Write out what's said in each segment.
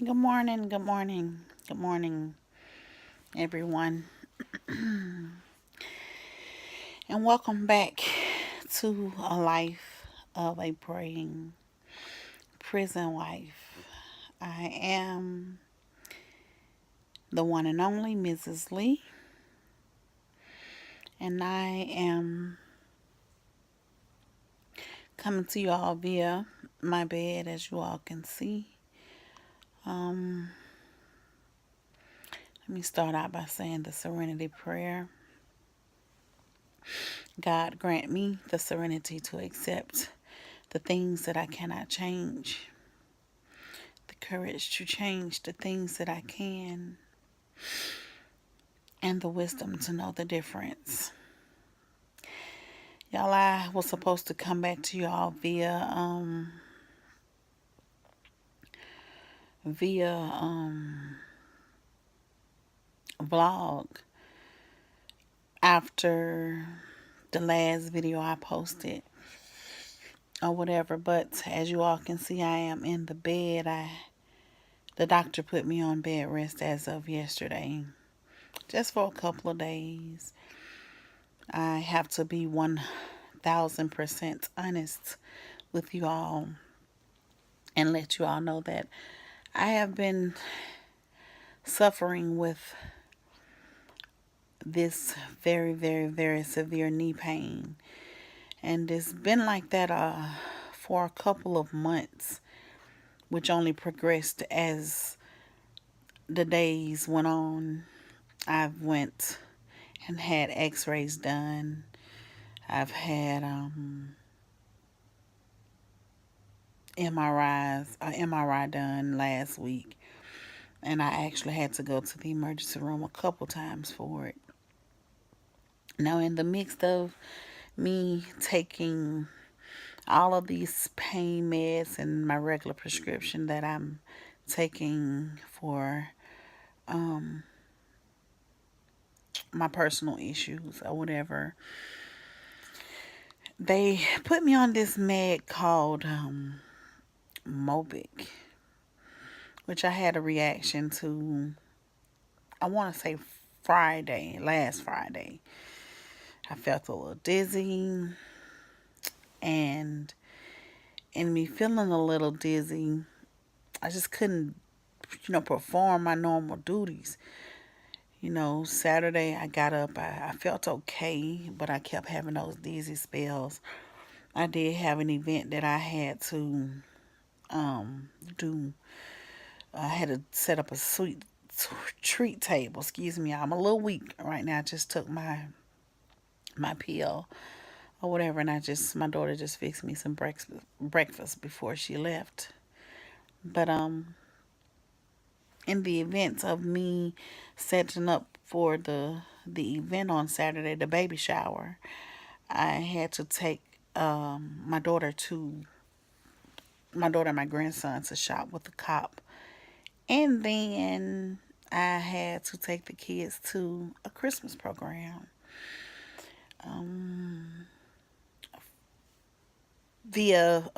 Good morning, good morning, good morning, everyone, and welcome back to a life of a praying prison wife. I am the one and only Mrs. Lee, and I am coming to you all via my bed, as you all can see. Um, Let me start out by saying the serenity prayer. God grant me the serenity to accept the things that I cannot change, the courage to change the things that I can, and the wisdom to know the difference. Y'all, I was supposed to come back to y'all via vlog after the last video I posted or whatever, but as you all can see, I am in the bed. The doctor put me on bed rest as of yesterday, just for a couple of days. I have to be 1000% honest with you all and let you all know that I have been suffering with this very, very, very severe knee pain. And it's been like that for a couple of months, which only progressed as the days went on. I've went and had x-rays done. I've had MRI done last week. And I actually had to go to the emergency room a couple times for it. Now, in the midst of me taking all of these pain meds and my regular prescription that I'm taking for my personal issues or whatever, they put me on this med called Mobic, which I had a reaction to, I want to say last Friday. I felt a little dizzy, and in me feeling a little dizzy, I just couldn't, perform my normal duties. Saturday I got up, I felt okay, but I kept having those dizzy spells. I did have an event that I had to do. I had to set up a sweet treat table. Excuse me, I'm a little weak right now. I just took my pill or whatever, and my daughter just fixed me some breakfast before she left. But in the event of me setting up for the event on Saturday, the baby shower, I had to take my daughter and my grandson to shop with the cop, and then I had to take the kids to a Christmas program. Via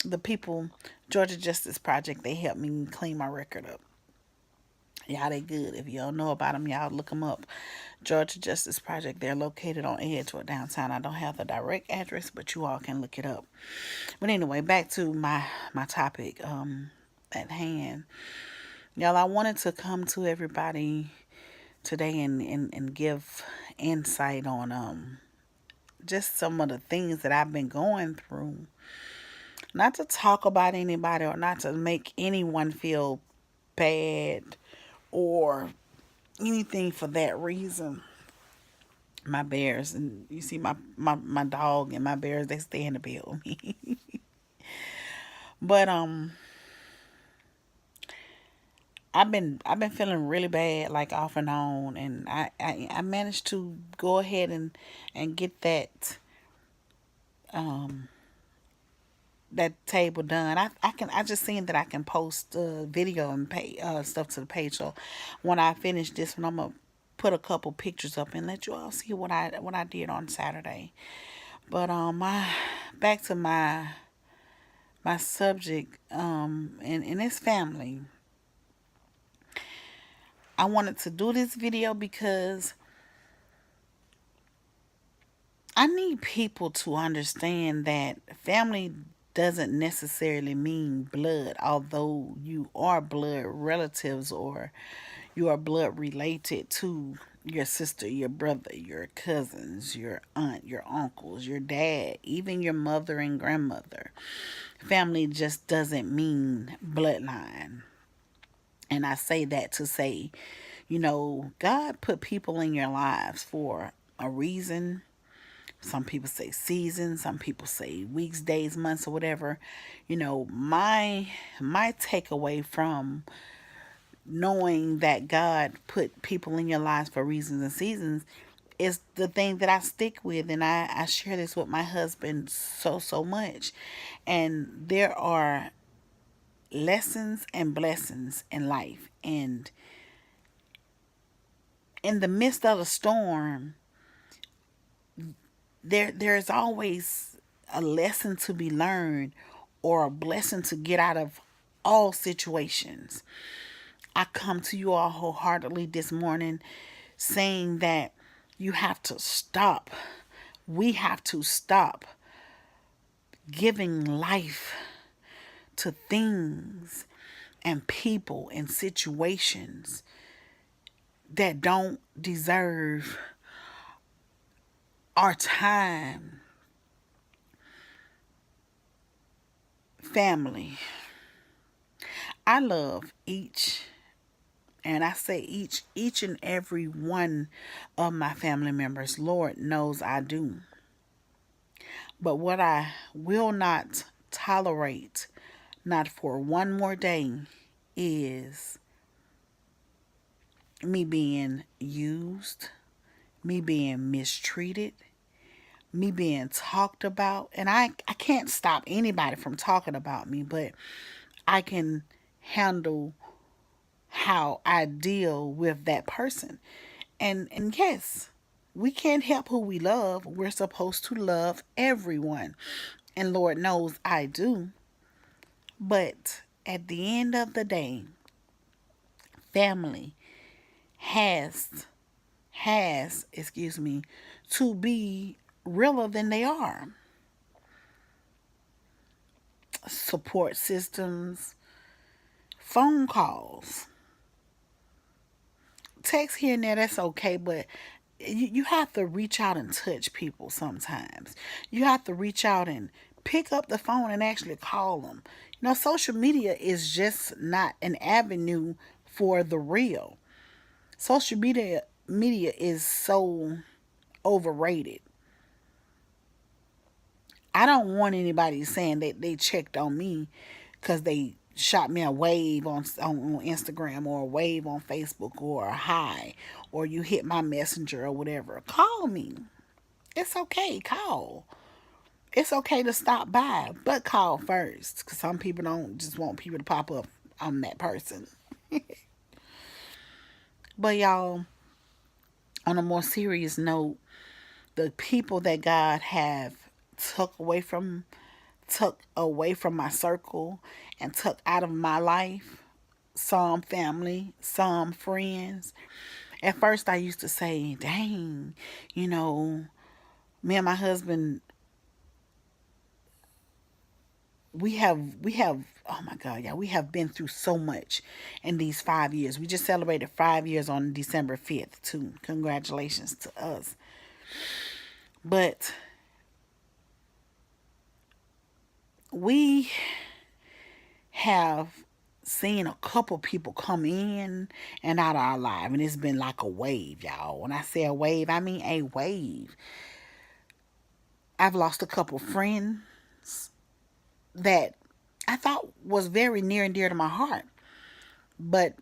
the people, Georgia Justice Project, they helped me clean my record up. Y'all, they good. If you don't know about them, y'all look them up. Georgia Justice Project. They're located on Edgewood, downtown. I don't have the direct address, but you all can look it up. But anyway, back to my topic at hand. Y'all, I wanted to come to everybody today and give insight on just some of the things that I've been going through. Not to talk about anybody or not to make anyone feel bad or anything for that reason. My bears, and you see my dog and my bears, they stay in the bed with me. But I've been feeling really bad, like off and on, and I managed to go ahead and get that table done. I just seen that I can post video and pay stuff to the page. So when I finish this one, I'm gonna put a couple pictures up and let you all see what I did on Saturday. But back to my my subject, and it's family. I wanted to do this video because I need people to understand that family doesn't necessarily mean blood, although you are blood relatives or you are blood related to your sister, your brother, your cousins, your aunt, your uncles, your dad, even your mother and grandmother. Family just doesn't mean bloodline. And I say that to say, God put people in your lives for a reason. Some people say seasons, some people say weeks, days, months, or whatever. My takeaway from knowing that God put people in your lives for reasons and seasons is the thing that I stick with. And I share this with my husband so much. And there are lessons and blessings in life. And in the midst of a storm, there's always a lesson to be learned or a blessing to get out of all situations. I come to you all wholeheartedly this morning saying that you have to stop. We have to stop giving life to things and people and situations that don't deserve our time. Family. I love and I say each and every one of my family members. Lord knows I do. But what I will not tolerate, not for one more day, is me being used, me being mistreated, me being talked about. And I can't stop anybody from talking about me, but I can handle how I deal with that person. And yes, we can't help who we love. We're supposed to love everyone. And Lord knows I do. But at the end of the day, family has to be realer than they are. Support systems, phone calls, text here and there, that's okay, but you have to reach out and touch people sometimes. You have to reach out and pick up the phone and actually call them. Social media is just not an avenue for the real. Social media is so overrated. I don't want anybody saying that they checked on me because they shot me a wave on Instagram or a wave on Facebook or a hi or you hit my messenger or whatever. Call me. It's okay. Call. It's okay to stop by, but call first because some people don't just want people to pop up. I'm that person. But y'all, on a more serious note, the people that God have took away from my circle and took out of my life, some family, some friends. At first I used to say, dang, me and my husband, we have oh my God, yeah, we have been through so much in these 5 years. We just celebrated 5 years on December 5th too. Congratulations to us. But we have seen a couple people come in and out of our life, and it's been like a wave, y'all. When I say a wave, I mean a wave. I've lost a couple friends that I thought was very near and dear to my heart, but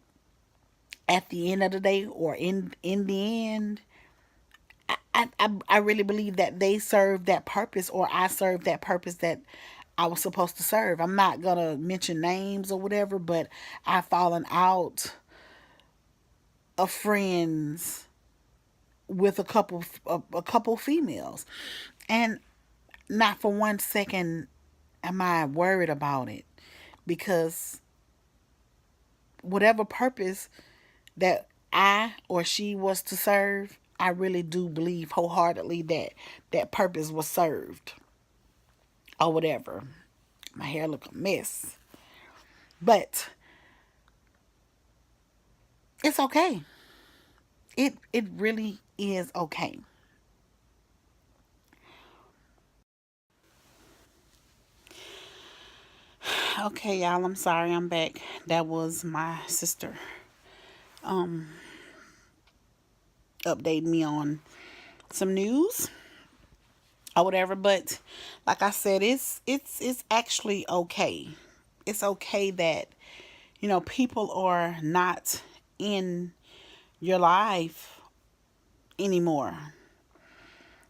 at the end of the day, or in the end, I really believe that they served that purpose, or I served that purpose that I was supposed to serve. I'm not gonna mention names or whatever, but I've fallen out of friends with a couple females, and not for one second am I worried about it? Because whatever purpose that I or she was to serve, I really do believe wholeheartedly that that purpose was served or whatever. My hair look a mess. But it's okay. It really is okay. Okay, y'all, I'm sorry I'm back. That was my sister um updating me on some news or whatever, but like I said, it's actually okay. It's okay that people are not in your life anymore.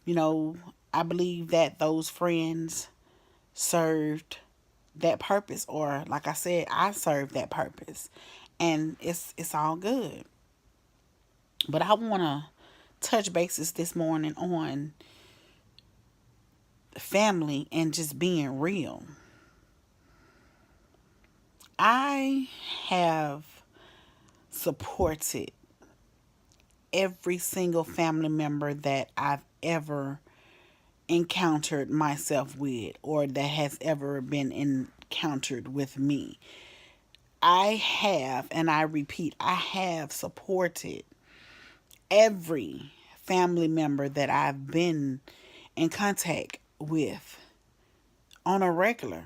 You know, I believe that those friends served that purpose, or like I said, I served that purpose, and it's all good. But I want to touch bases this morning on family and just being real. I have supported every single family member that I've ever encountered myself with, or that has ever been encountered with me. I have, and I repeat, I have supported every family member that I've been in contact with on a regular.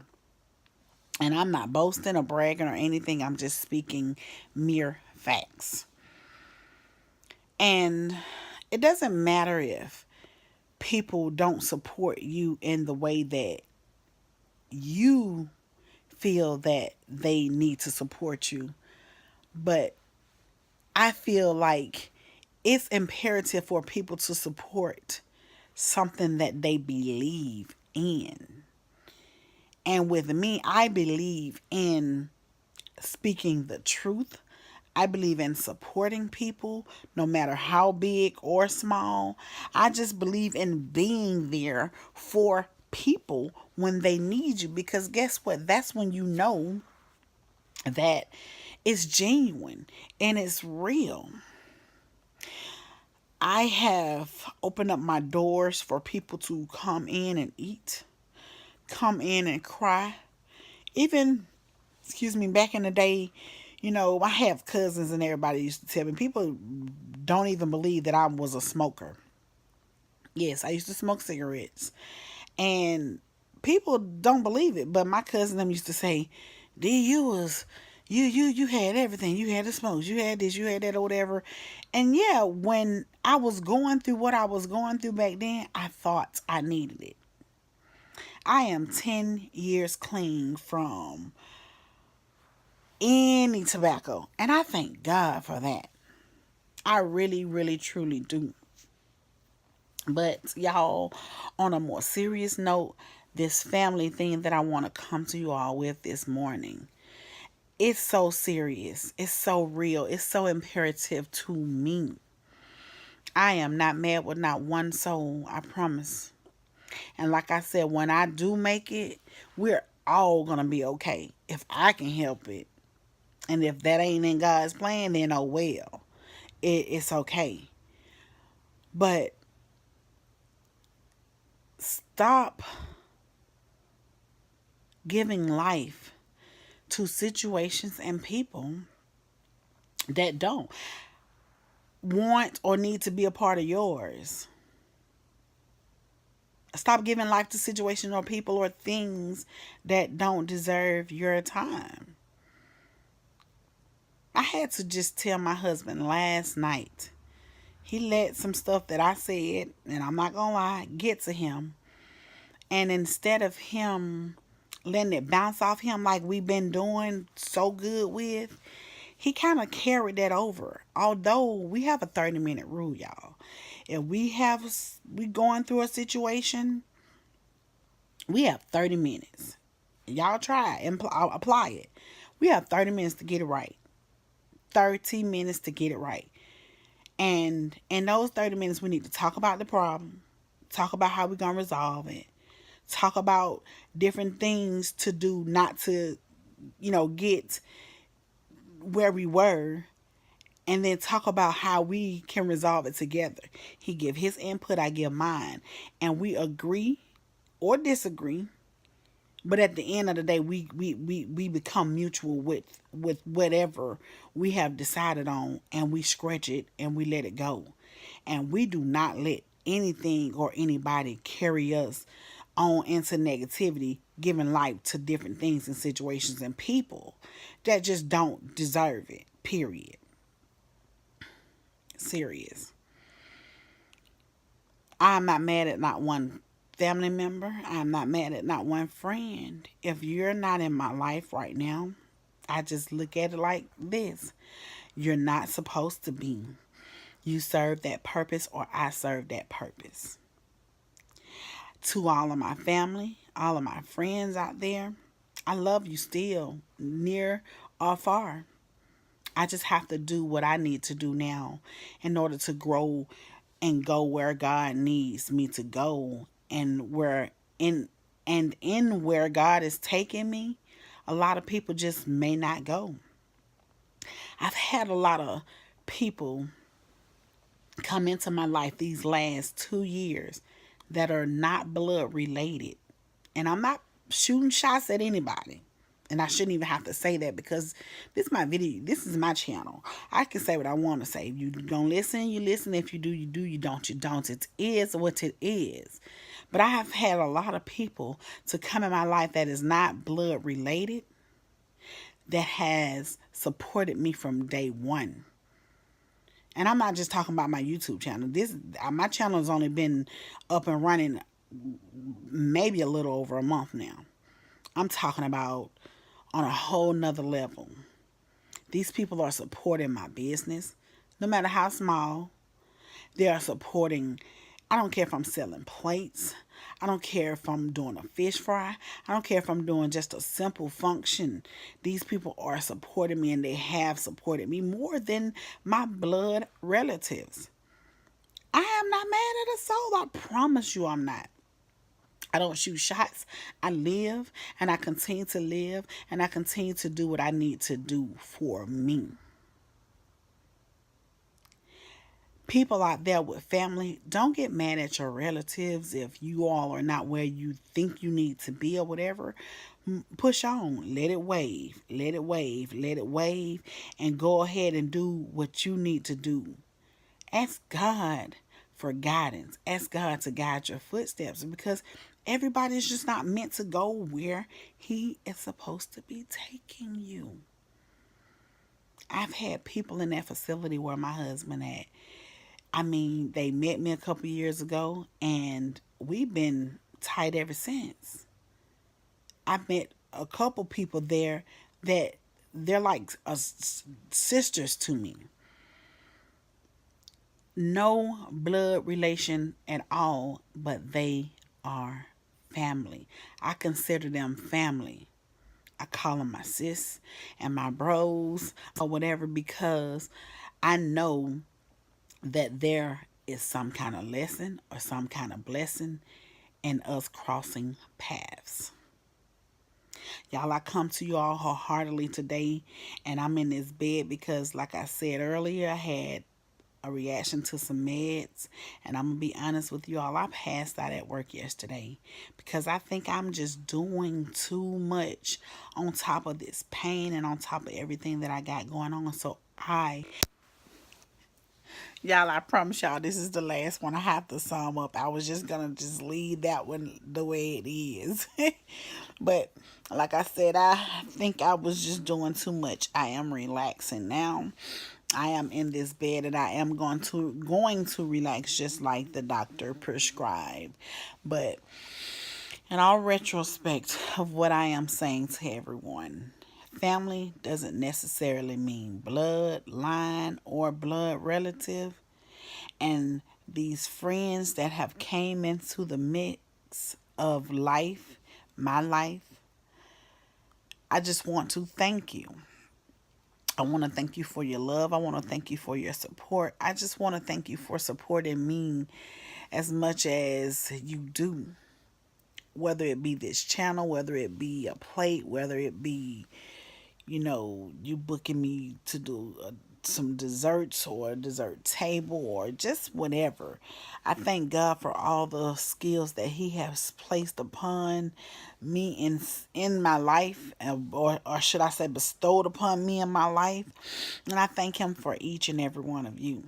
And I'm not boasting or bragging or anything, I'm just speaking mere facts. And it doesn't matter if people don't support you in the way that you feel that they need to support you. But I feel like it's imperative for people to support something that they believe in. And with me, I believe in speaking the truth. I believe in supporting people, no matter how big or small. I just believe in being there for people when they need you, because guess what? That's when you know that it's genuine and it's real. I have opened up my doors for people to come in and eat, come in and cry. Even, excuse me, back in the day, I have cousins and everybody used to tell me, people don't even believe that I was a smoker. Yes, I used to smoke cigarettes. And people don't believe it, but my cousin them used to say, D, you had everything. You had the smokes, you had this, you had that, or whatever. And yeah, when I was going through what I was going through back then, I thought I needed it. I am 10 years clean from any tobacco, and I thank God for that. I really, really, truly do. But y'all, on a more serious note, this family thing that I want to come to you all with this morning, it's so serious. It's so real. It's so imperative to me. I am not mad with not one soul, I promise. And like I said, when I do make it, we're all going to be okay if I can help it. And if that ain't in God's plan, then oh well. It's okay. But stop giving life to situations and people that don't want or need to be a part of yours. Stop giving life to situations or people or things that don't deserve your time. I had to just tell my husband last night. He let some stuff that I said, and I'm not gonna lie, get to him. And instead of him letting it bounce off him like we've been doing so good with, he kind of carried that over. Although we have a 30-minute rule, y'all. If we going through a situation, we have 30 minutes. Y'all try and apply it. We have 30 minutes to get it right. 30 minutes to get it right. And in those 30 minutes, we need to talk about the problem, talk about how we're going to resolve it, talk about different things to do not to, get where we were, and then talk about how we can resolve it together. He give his input, I give mine, and we agree or disagree. But at the end of the day, we become mutual with whatever we have decided on, and we stretch it and we let it go. And we do not let anything or anybody carry us on into negativity, giving life to different things and situations and people that just don't deserve it. Period. Serious. I'm not mad at not one family member. I'm not mad at not one friend. If you're not in my life right now, I just look at it like this. You're not supposed to be. You serve that purpose, or I serve that purpose. To all of my family, all of my friends out there, I love you still, near or far. I just have to do what I need to do now in order to grow and go where God needs me to go, and in where God is taking me, a lot of people just may not go. I've had a lot of people come into my life these last 2 years that are not blood related. And I'm not shooting shots at anybody. And I shouldn't even have to say that, because this is my video. This is my channel. I can say what I want to say. If you don't listen, you listen. If you do, you do. You don't, you don't. It is what it is. But I have had a lot of people to come in my life that is not blood related, that has supported me from day one. And I'm not just talking about my YouTube channel. My channel has only been up and running maybe a little over a month now. I'm talking about on a whole nother level. These people are supporting my business, no matter how small. They are supporting. I don't care if I'm selling plates. I don't care if I'm doing a fish fry. I don't care if I'm doing just a simple function. These people are supporting me, and they have supported me more than my blood relatives. I am not mad at a soul. I promise you I'm not. I don't shoot shots. I live, and I continue to live, and I continue to do what I need to do for me. People out there with family, don't get mad at your relatives if you all are not where you think you need to be or whatever. Push on. Let it wave. Let it wave. Let it wave. And go ahead and do what you need to do. Ask God for guidance. Ask God to guide your footsteps, because everybody's just not meant to go where He is supposed to be taking you. I've had people in that facility where my husband at. I mean, they met me a couple years ago, and we've been tight ever since. I've met a couple people there that they're like sisters to me. No blood relation at all, but they are family. I consider them family. I call them my sis and my bros or whatever, because I know that there is some kind of lesson or some kind of blessing in us crossing paths. Y'all, I come to you all wholeheartedly today, and I'm in this bed because, like I said earlier, I had a reaction to some meds, and I'm gonna be honest with you all, I passed out at work yesterday because I think I'm just doing too much on top of this pain and on top of everything that I got going on. So y'all, I promise y'all this is the last one. I have to sum up. I was just gonna just leave that one the way it is. But like I said, I think I was just doing too much. I am relaxing now. I am in this bed, and I am going to relax just like the doctor prescribed. But in all retrospect of what I am saying to everyone, family doesn't necessarily mean bloodline or blood relative. And these friends that have came into the mix of life, my life, I just want to thank you. I want to thank you for your love. I want to thank you for your support. I just want to thank you for supporting me as much as you do. Whether it be this channel, whether it be a plate, whether it be, you booking me to do some desserts or a dessert table or just whatever. I thank God for all the skills that He has placed upon me in my life, or should I say, bestowed upon me in my life. And I thank Him for each and every one of you.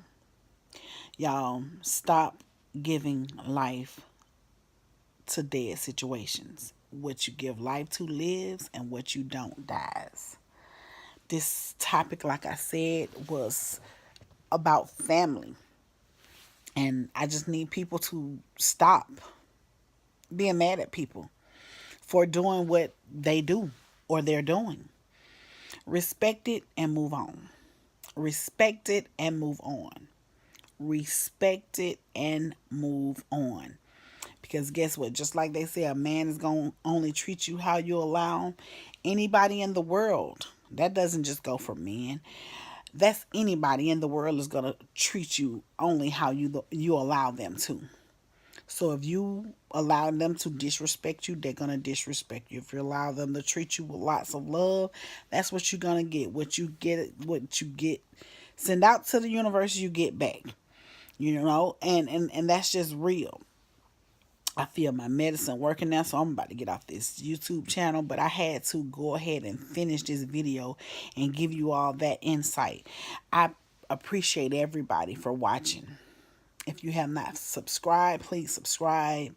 Y'all, stop giving life to dead situations. What you give life to lives, and what you don't dies. This topic, like I said, was about family. And I just need people to stop being mad at people for doing what they do or they're doing. Respect it and move on. Respect it and move on. Respect it and move on. Because guess what? Just like they say, a man is going to only treat you how you allow anybody in the world. That doesn't just go for men. That's anybody in the world is going to treat you only how you allow them to. So if you allow them to disrespect you, they're going to disrespect you. If you allow them to treat you with lots of love, that's what you're going to get. What you get, send out to the universe, you get back. And that's just real. I feel my medicine working now, so I'm about to get off this YouTube channel. But I had to go ahead and finish this video and give you all that insight. I appreciate everybody for watching. If you have not subscribed, please subscribe.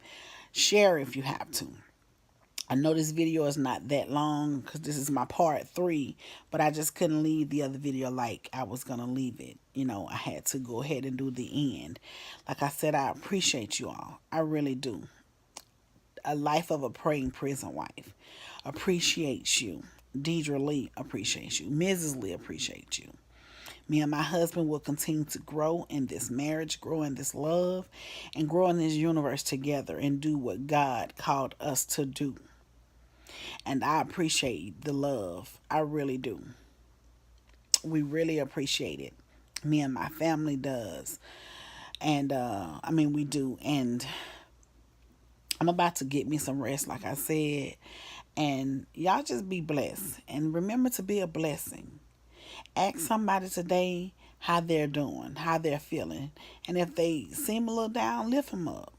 Share if you have to. I know this video is not that long because this is my part 3, but I just couldn't leave the other video like I was going to leave it. I had to go ahead and do the end. Like I said, I appreciate you all. I really do. A life of a praying prison wife appreciates you. Deidre Lee appreciates you. Mrs. Lee appreciates you. Me and my husband will continue to grow in this marriage, grow in this love, and grow in this universe together and do what God called us to do. And I appreciate the love. I really do. We really appreciate it. Me and my family does. And, we do. And I'm about to get me some rest, like I said. And y'all just be blessed. And remember to be a blessing. Ask somebody today how they're doing, how they're feeling. And if they seem a little down, lift them up.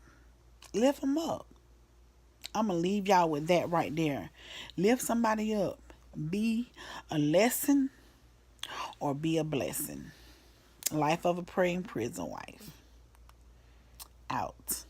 Lift them up. I'm going to leave y'all with that right there. Lift somebody up. Be a lesson or be a blessing. Life of a praying prison wife. Out.